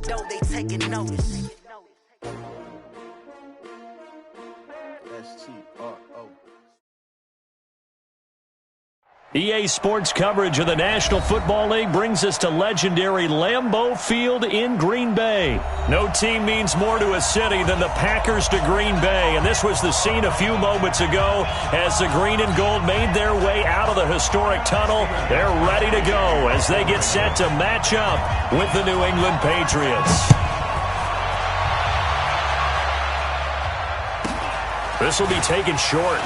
know they taking notice. S-T-R-O. EA Sports coverage of the National Football League brings us to legendary Lambeau Field in Green Bay. No team means more to a city than the Packers to Green Bay, and this was the scene a few moments ago as the green and gold made their way out of the historic tunnel. They're ready to go as they get set to match up with the New England Patriots. This will be taken short.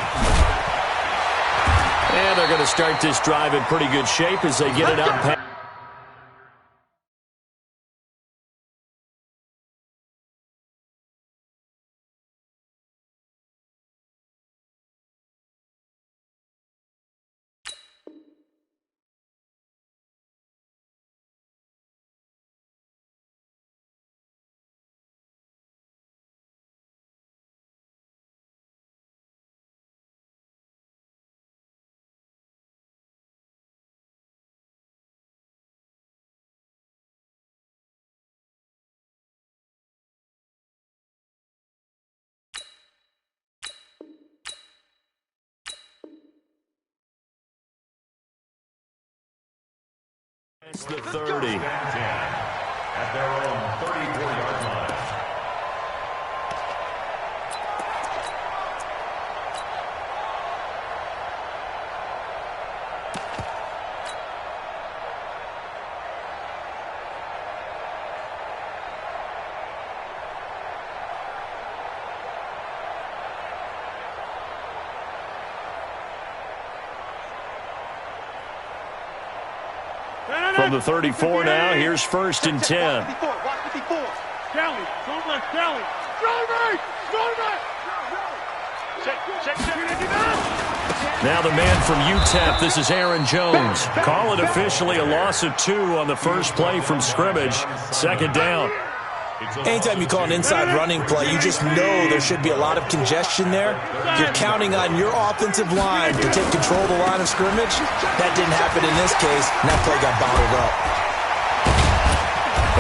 And they're going to start this drive in pretty good shape as they get it up past. It's the 30. At their own 34-yard line. From the 34 now, here's 1st and 10. Now the man from UTEP, this is Aaron Jones. Call it officially a loss of 2 on the first play from scrimmage. 2nd down. Anytime you call an inside running play, you just know there should be a lot of congestion there. You're counting on your offensive line to take control of the line of scrimmage. That didn't happen in this case, and that play got bottled up.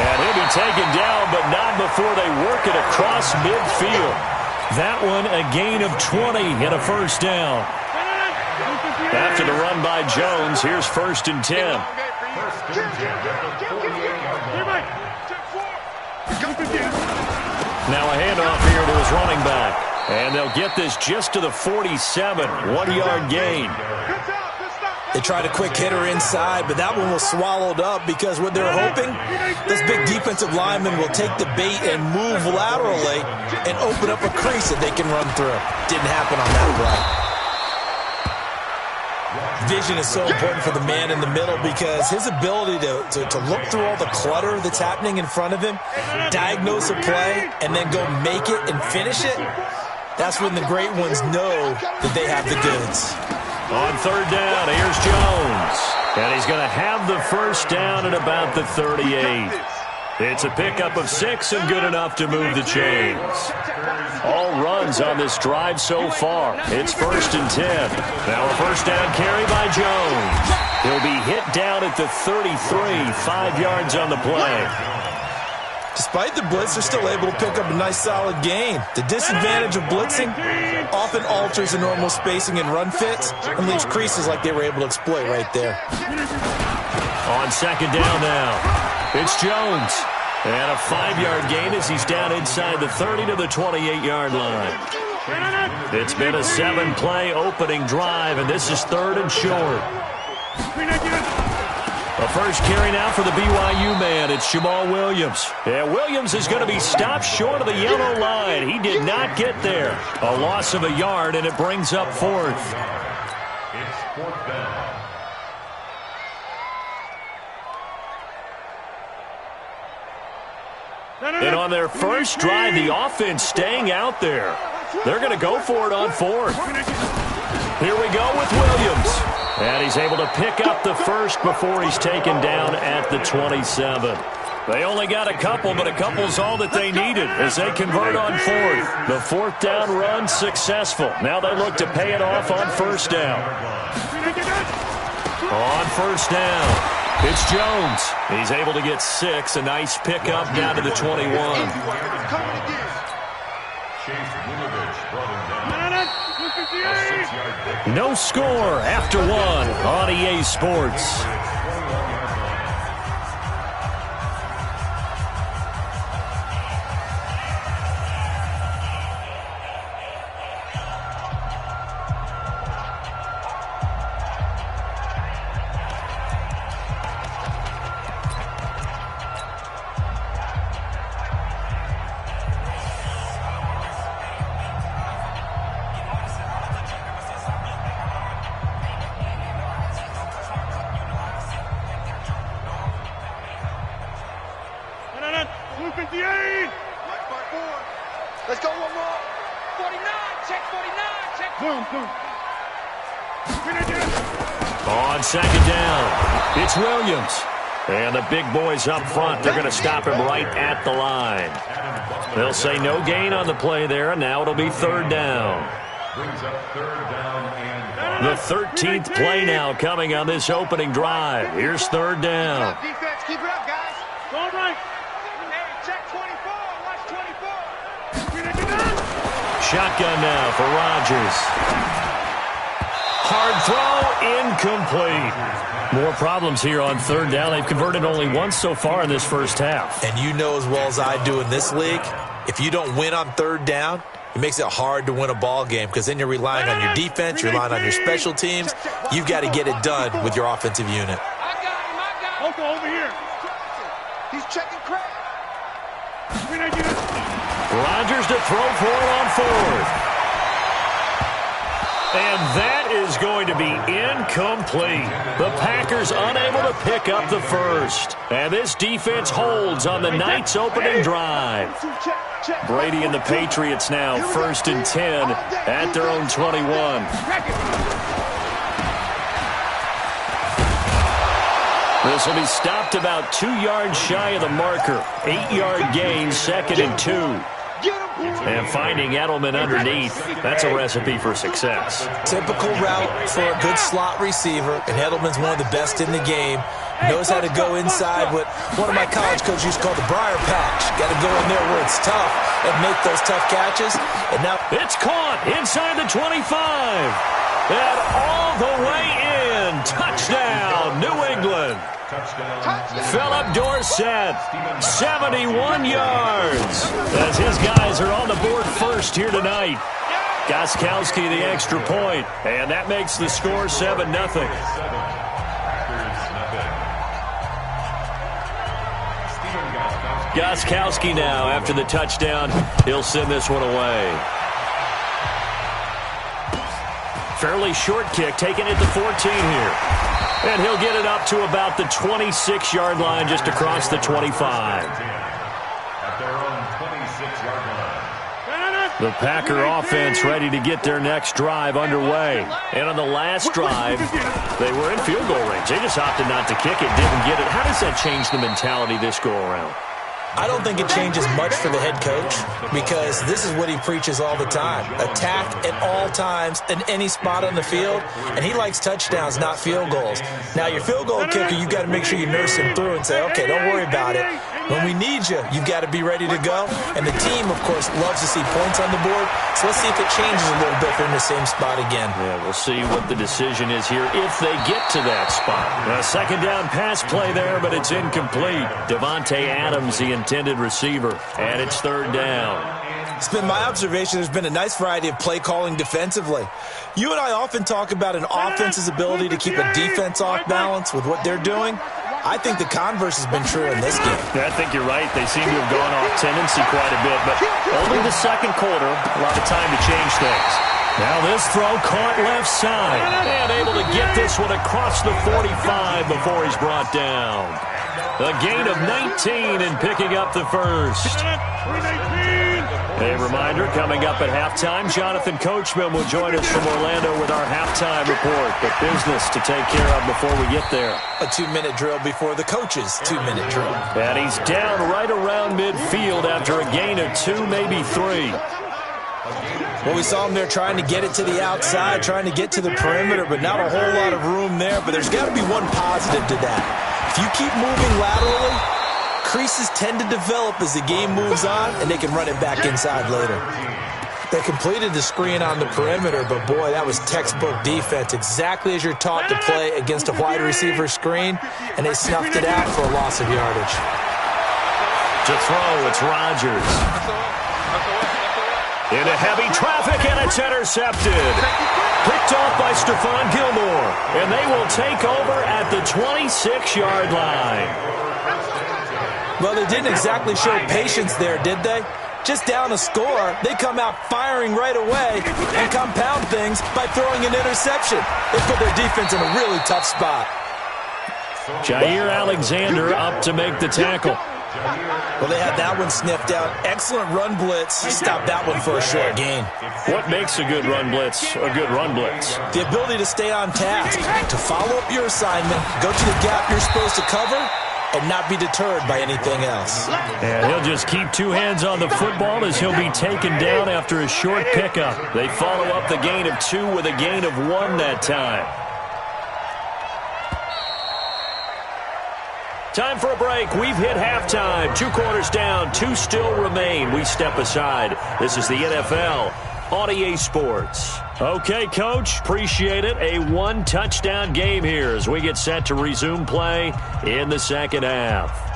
And he'll be taken down, but not before they work it across midfield. That one a gain of 20 and a 1st down. After the run by Jones, here's 1st and 10. Now a handoff here to his running back. And they'll get this just to the 47. 1-yard gain. They tried a quick hitter inside, but that one was swallowed up because what they're hoping, this big defensive lineman will take the bait and move laterally and open up a crease that they can run through. Didn't happen on that play. Vision is so important for the man in the middle because his ability to look through all the clutter that's happening in front of him, diagnose a play, and then go make it and finish it, that's when the great ones know that they have the goods. On 3rd down, here's Jones. And he's going to have the 1st down at about the 38. It's a pickup of 6 and good enough to move the chains. All runs on this drive so far. It's 1st and 10. Now a 1st down carry by Jones. He'll be hit down at the 33, 5 yards on the play. Despite the blitz, they're still able to pick up a nice solid gain. The disadvantage of blitzing often alters the normal spacing and run fits and leaves creases like they were able to exploit right there. On 2nd down now, it's Jones. And a 5-yard gain as he's down inside the 30 to the 28-yard line. It's been a 7-play opening drive, and this is 3rd and short. A first carry now for the BYU man. It's Jamal Williams. And Williams is going to be stopped short of the yellow line. He did not get there. A loss of a yard, and it brings up 4th. It's 4th down. And on their first drive, the offense staying out there. They're going to go for it on 4th. Here we go with Williams. And he's able to pick up the first before he's taken down at the 27. They only got a couple, but a couple's all that they needed as they convert on 4th. The 4th down run successful. Now they look to pay it off on 1st down. On 1st down. It's Jones. He's able to get 6. A nice pickup down to the 21. No score after 1 on EA Sports. Let's go one more. 49, check 49, check. Boom. On second down, it's Williams. And the big boys up front, they're going to stop him right at the line. They'll say no gain on the play there, and now it'll be 3rd down. The 13th play now coming on this opening drive. Here's 3rd down. Defense, keep it up, guys. All right. Check 24, watch 24. Shotgun now for Rodgers. Hard throw, incomplete. More problems here on 3rd down. They've converted only once so far in this first half. And you know as well as I do in this league, if you don't win on 3rd down, it makes it hard to win a ball game because then you're relying on your defense, you're relying on your special teams. You've got to get it done with your offensive unit. I got him. Uncle, over here. He's checking crack. Rodgers to throw for it on 4th. And that is going to be incomplete. The Packers unable to pick up the first. And this defense holds on the night's opening drive. Brady and the Patriots now 1st and 10 at their own 21. This will be stopped about 2 yards shy of the marker. 8-yard gain, 2nd and 2. And finding Edelman underneath, that's a recipe for success. Typical route for a good slot receiver, and Edelman's one of the best in the game. Knows how to go inside what one of my college coaches used to call the briar patch. Got to go in there where it's tough and make those tough catches. And now it's caught inside the 25. And all the way in. Touchdown, New England. Philip Dorsett, 71 yards. As his guys are on the board first here tonight. Gostkowski the extra point, and that makes the score 7-0. Gostkowski now, after the touchdown, he'll send this one away. Fairly short kick, taking it to 14 here. And he'll get it up to about the 26-yard line, just across the 25. The Packer offense ready to get their next drive underway. And on the last drive, they were in field goal range. They just opted not to kick it, didn't get it. How does that change the mentality this go-around? I don't think it changes much for the head coach because this is what he preaches all the time. Attack at all times in any spot on the field, and he likes touchdowns, not field goals. Now, your field goal kicker, you've got to make sure you nurse him through and say, okay, don't worry about it. When we need you, you've got to be ready to go. And the team, of course, loves to see points on the board, so let's see if it changes a little bit if they're in the same spot again. Yeah, we'll see what the decision is here if they get to that spot. A second down pass play there, but it's incomplete. Devontae Adams, the intended receiver, and it's 3rd down. It's been my observation there's been a nice variety of play calling defensively. You and I often talk about an offense's ability to keep a defense off balance with what they're doing. I think the converse has been true in this game. Yeah, I think you're right. They seem to have gone off tendency quite a bit, but only the second quarter, a lot of time to change things. Now this throw caught left side, and able to get this one across the 45 before he's brought down. A gain of 19 and picking up the first. A reminder, coming up at halftime, Jonathan Coachman will join us from Orlando with our halftime report. But business to take care of before we get there. A 2-minute drill before the coach's 2-minute drill. And he's down right around midfield after a gain of 2, maybe 3. Well, we saw him there trying to get it to the outside, trying to get to the perimeter, but not a whole lot of room there. But there's got to be one positive to that. If you keep moving laterally, creases tend to develop as the game moves on, and they can run it back inside later. They completed the screen on the perimeter, but boy, that was textbook defense, exactly as you're taught to play against a wide receiver screen, and they snuffed it out for a loss of yardage. To throw, it's Rodgers. Into heavy traffic, and it's intercepted. Picked off by Stephon Gilmore, and they will take over at the 26-yard line. Well, they didn't exactly show patience there, did they? Just down a score, they come out firing right away and compound things by throwing an interception. They put their defense in a really tough spot. Jair Alexander up to make the tackle. Well, they had that one sniffed out. Excellent run blitz. Stopped that one for a short gain. What makes a good run blitz a good run blitz? The ability to stay on task, to follow up your assignment, go to the gap you're supposed to cover, and not be deterred by anything else. And he'll just keep two hands on the football as he'll be taken down after a short pickup. They follow up the gain of 2 with a gain of 1 that time. Time for a break. We've hit halftime. 2 quarters down, 2 still remain. We step aside. This is the NFL on EA Sports. Okay, Coach, appreciate it. A 1-touchdown game here as we get set to resume play in the second half.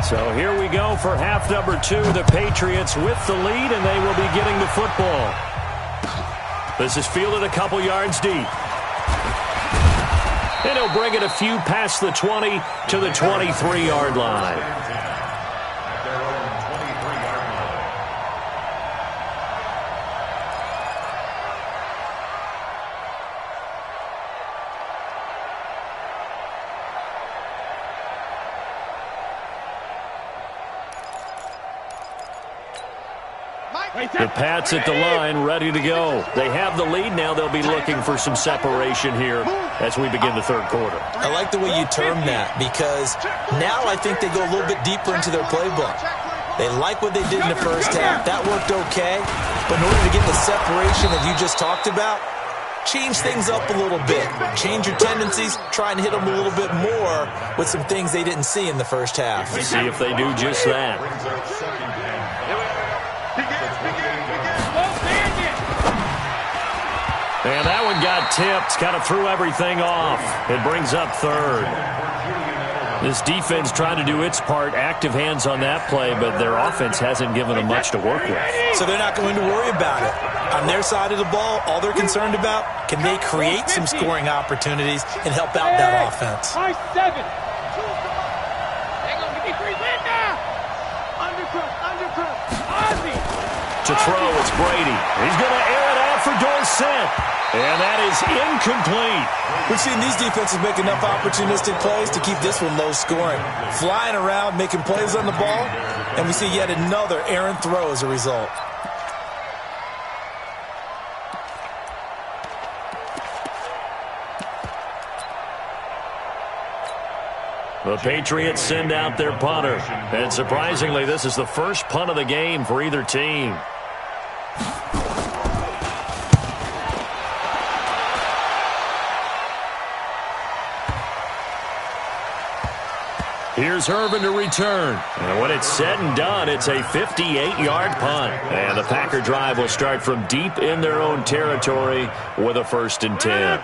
So here we go for half number 2. The Patriots with the lead, and they will be getting the football. This is fielded a couple yards deep. And he'll bring it a few past the 20 to the 23-yard line. The Pats at the line, ready to go. They have the lead now. They'll be looking for some separation here as we begin the third quarter. I like the way you term that because now I think they go a little bit deeper into their playbook. They like what they did in the first half. That worked okay. But in order to get the separation that you just talked about, change things up a little bit. Change your tendencies. Try and hit them a little bit more with some things they didn't see in the first half. See if they do just that. And that one got tipped, kind of threw everything off. It brings up third. This defense trying to do its part, active hands on that play, but their offense hasn't given them much to work with. So they're not going to worry about it. On their side of the ball, all they're concerned about, can they create some scoring opportunities and help out that offense? High 7. Hang on, give me 3. Linda! Undercut. Ozzy! To throw, it's Brady. He's going to air it out for Dorsett. And that is incomplete. We've seen these defenses make enough opportunistic plays to keep this one low scoring. Flying around, making plays on the ball, and we see yet another errant throw as a result. The Patriots send out their punter. And surprisingly, this is the first punt of the game for either team. Here's Irvin to return. And when it's said and done, it's a 58-yard punt. And the Packer drive will start from deep in their own territory with a 1st and 10.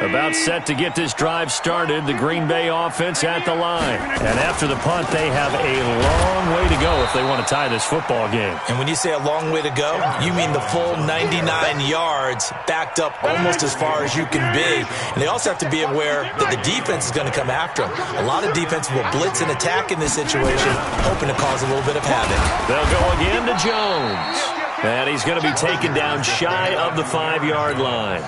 About set to get this drive started, the Green Bay offense at the line. And after the punt, they have a long way to go if they want to tie this football game. And when you say a long way to go, you mean the full 99 yards backed up almost as far as you can be. And they also have to be aware that the defense is going to come after them. A lot of defense will blitz and attack in this situation, hoping to cause a little bit of havoc. They'll go again to Jones. And he's going to be taken down shy of the 5-yard line.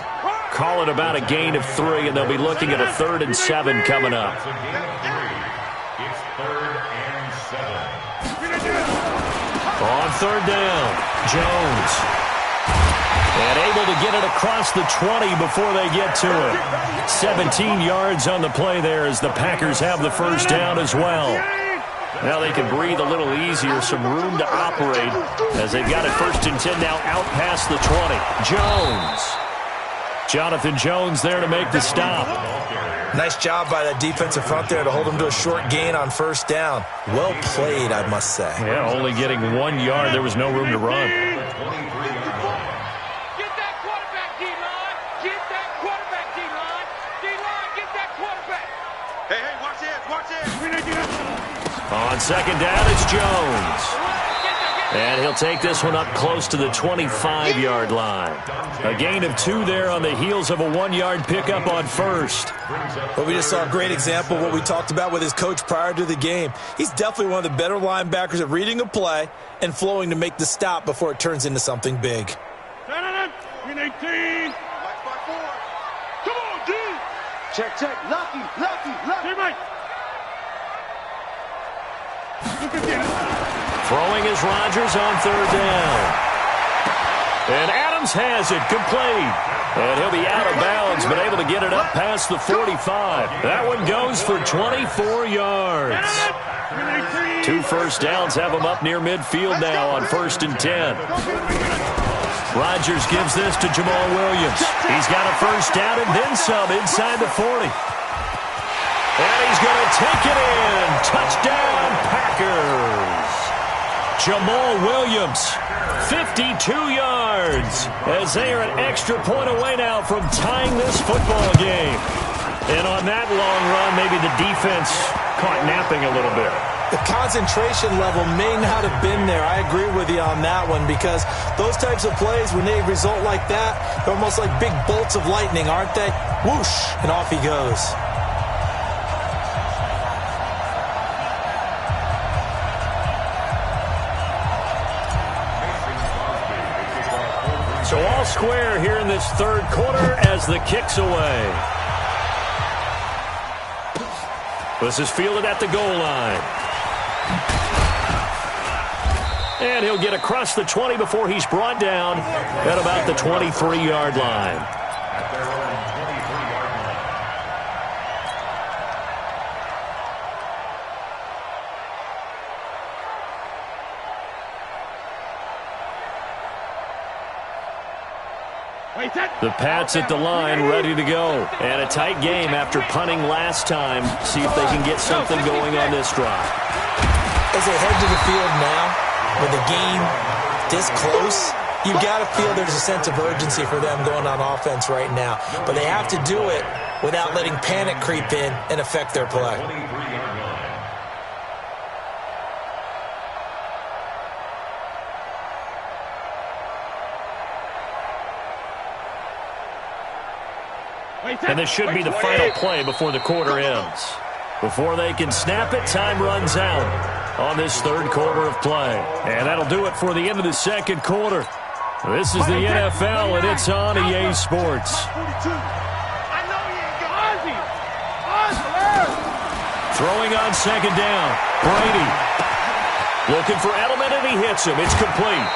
Call it about a gain of 3, and they'll be looking at a 3rd and 7 coming up. It's 3rd and 7. On 3rd down, Jones. And able to get it across the 20 before they get to it. 17 yards on the play there as the Packers have the first down as well. Now they can breathe a little easier, some room to operate as they've got it 1st and 10 now out past the 20. Jones. Jonathan Jones there to make the stop. Nice job by that defensive front there to hold him to a short gain on 1st down. Well played, I must say. Yeah, only getting 1 yard. There was no room to run. On 2nd down, it's Jones. And he'll take this one up close to the 25-yard line. A gain of 2 there on the heels of a 1-yard pickup on 1st. Well, we just saw a great example of what we talked about with his coach prior to the game. He's definitely one of the better linebackers at reading a play and flowing to make the stop before it turns into something big. 18. Come on, D. Check. Lucky. Hey, Mike. Throwing is Rodgers on 3rd down. And Adams has it complete. And he'll be out of bounds, but able to get it up past the 45. That one goes for 24 yards. 2 first downs have him up near midfield now on 1st and 10. Rodgers gives this to Jamal Williams. He's got a first down and then some inside the 40. And he's going to take it in. Touchdown, Packers. Jamal Williams, 52 yards, as they are an extra point away now from tying this football game. And on that long run, maybe the defense caught napping a little bit. The concentration level may not have been there. I agree with you on that one because those types of plays, when they result like that, they're almost like big bolts of lightning, aren't they? Whoosh, and off he goes. So all square here in this 3rd quarter as the kick's away. This is fielded at the goal line. And he'll get across the 20 before he's brought down at about the 23-yard line. The Pats at the line, ready to go. And a tight game after punting last time. See if they can get something going on this drive. As they head to the field now, with the game this close, you've got to feel there's a sense of urgency for them going on offense right now. But they have to do it without letting panic creep in and affect their play. And this should be the final play before the quarter ends. Before they can snap it, time runs out on this 3rd quarter of play. And that'll do it for the end of the 2nd quarter. This is the NFL, and it's on EA Sports. Throwing on 2nd down. Brady looking for Edelman, and he hits him. It's complete.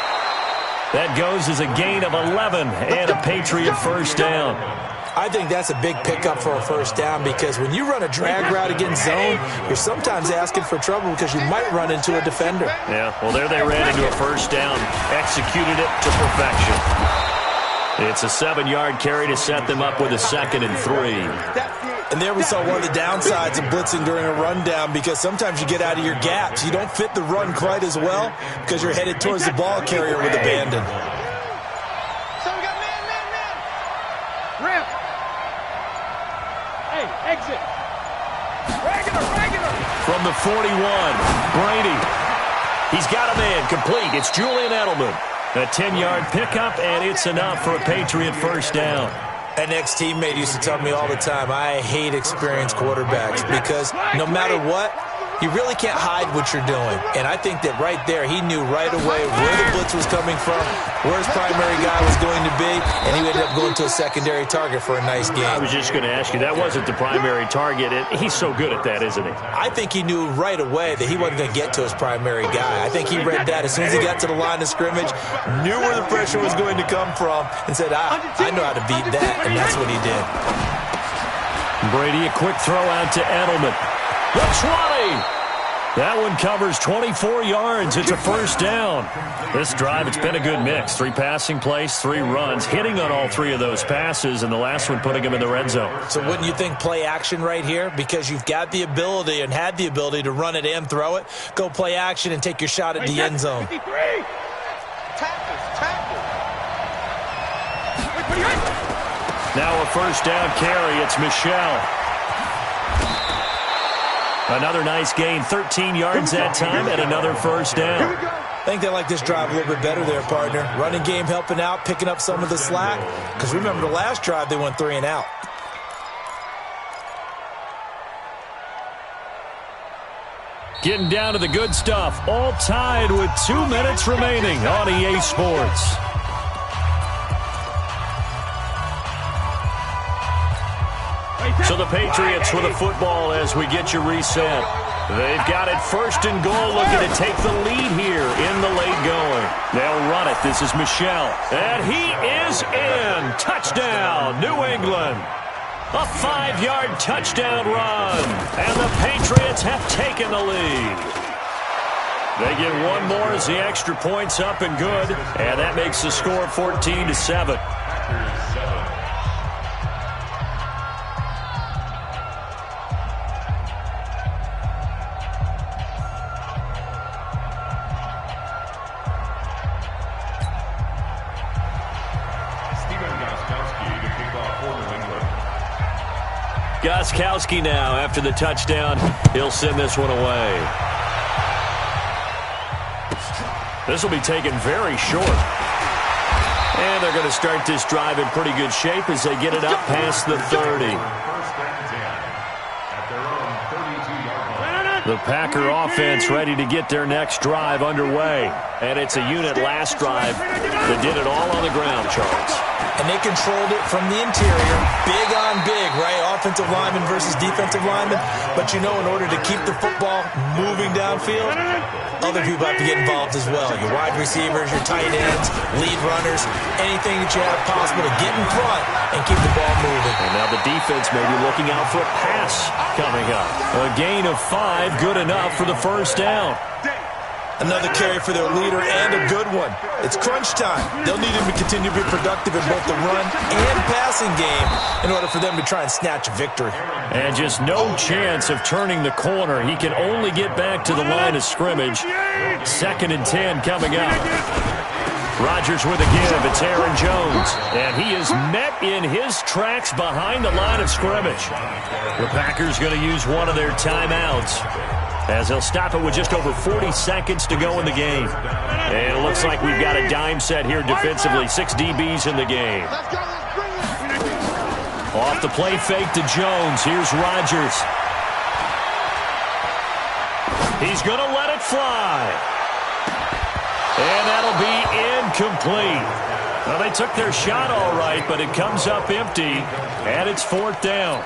That goes as a gain of 11 and a Patriot first down. I think that's a big pickup for a first down because when you run a drag route against zone, you're sometimes asking for trouble because you might run into a defender. Yeah, well, there they ran into a first down, executed it to perfection. It's a 7-yard carry to set them up with a 2nd and 3. And there we saw one of the downsides of blitzing during a rundown because sometimes you get out of your gaps. You don't fit the run quite as well because you're headed towards the ball carrier with abandon. So we got man. Rip. Hey, exit. Regular. From the 41, Brady. He's got a man complete. It's Julian Edelman. A 10-yard pickup, and it's enough for a Patriot first down. An ex-teammate used to tell me all the time, I hate experienced quarterbacks because no matter what, You really can't hide what you're doing. And I think that right there, he knew right away where the blitz was coming from, where his primary guy was going to be, and he ended up going to a secondary target for a nice game. I was just going to ask you, that wasn't the primary target. He's so good at that, isn't he? I think he knew right away that he wasn't going to get to his primary guy. I think he read that as soon as he got to the line of scrimmage, knew where the pressure was going to come from, and said, I know how to beat that, and that's what he did. Brady, a quick throw out to Edelman. The 20! That one covers 24 yards. It's a first down. This drive, it's been a good mix. 3 passing plays, 3 runs, hitting on all 3 of those passes, and the last one putting him in the red zone. So wouldn't you think play action right here? Because you've got the ability and had the ability to run it and throw it. Go play action and take your shot at the end zone. Now a first down carry. It's Michelle. Another nice gain, 13 yards that time, and another first down. I think they like this drive a little bit better there, partner. Running game helping out, picking up some of the slack. Because remember, the last drive, they went 3 and out. Getting down to the good stuff. All tied with 2 minutes remaining on EA Sports. So the Patriots with the football as we get you reset. They've got it first and goal, looking to take the lead here in the late going. They'll run it. This is Michelle. And he is in. Touchdown, New England. A 5-yard touchdown run. And the Patriots have taken the lead. They get one more as the extra point's up and good. And that makes the score 14-7. Gostkowski now after the touchdown. He'll send this one away. This will be taken very short. And they're going to start this drive in pretty good shape as they get it up past the 30. The Packer offense ready to get their next drive underway. And it's a unit last drive that did it all on the ground, Charles. And they controlled it from the interior, big on big, right? Offensive lineman versus defensive lineman. But you know, in order to keep the football moving downfield, other people have to get involved as well. Your wide receivers, your tight ends, lead runners, anything that you have possible to get in front and keep the ball moving. And now the defense may be looking out for a pass coming up. A gain of 5, good enough for the first down. Another carry for their leader and a good one. It's crunch time. They'll need him to continue to be productive in both the run and passing game in order for them to try and snatch a victory. And just no chance of turning the corner. He can only get back to the line of scrimmage. 2nd and 10 coming up. Rodgers with a give. It's Aaron Jones. And he is met in his tracks behind the line of scrimmage. The Packers going to use one of their timeouts, as they'll stop it with just over 40 seconds to go in the game. And it looks like we've got a dime set here defensively. 6 DBs in the game. Off the play fake to Jones. Here's Rodgers. He's going to let it fly. And that'll be incomplete. Well, they took their shot all right, but it comes up empty, and it's 4th down.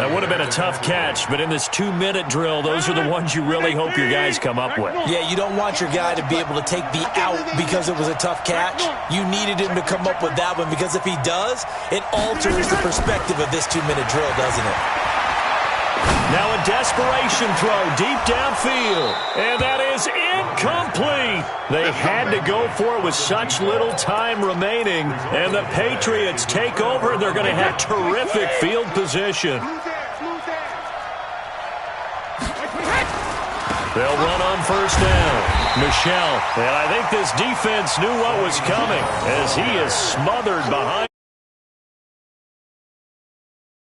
That would have been a tough catch, but in this 2-minute drill, those are the ones you really hope your guys come up with. Yeah, you don't want your guy to be able to take the out because it was a tough catch. You needed him to come up with that one, because if he does, it alters the perspective of this 2-minute drill, doesn't it? Now a desperation throw deep downfield, and that is incomplete. They had to go for it with such little time remaining, and the Patriots take over. They're going to have terrific field position. They'll run on first down. Michelle, and I think this defense knew what was coming as he is smothered behind.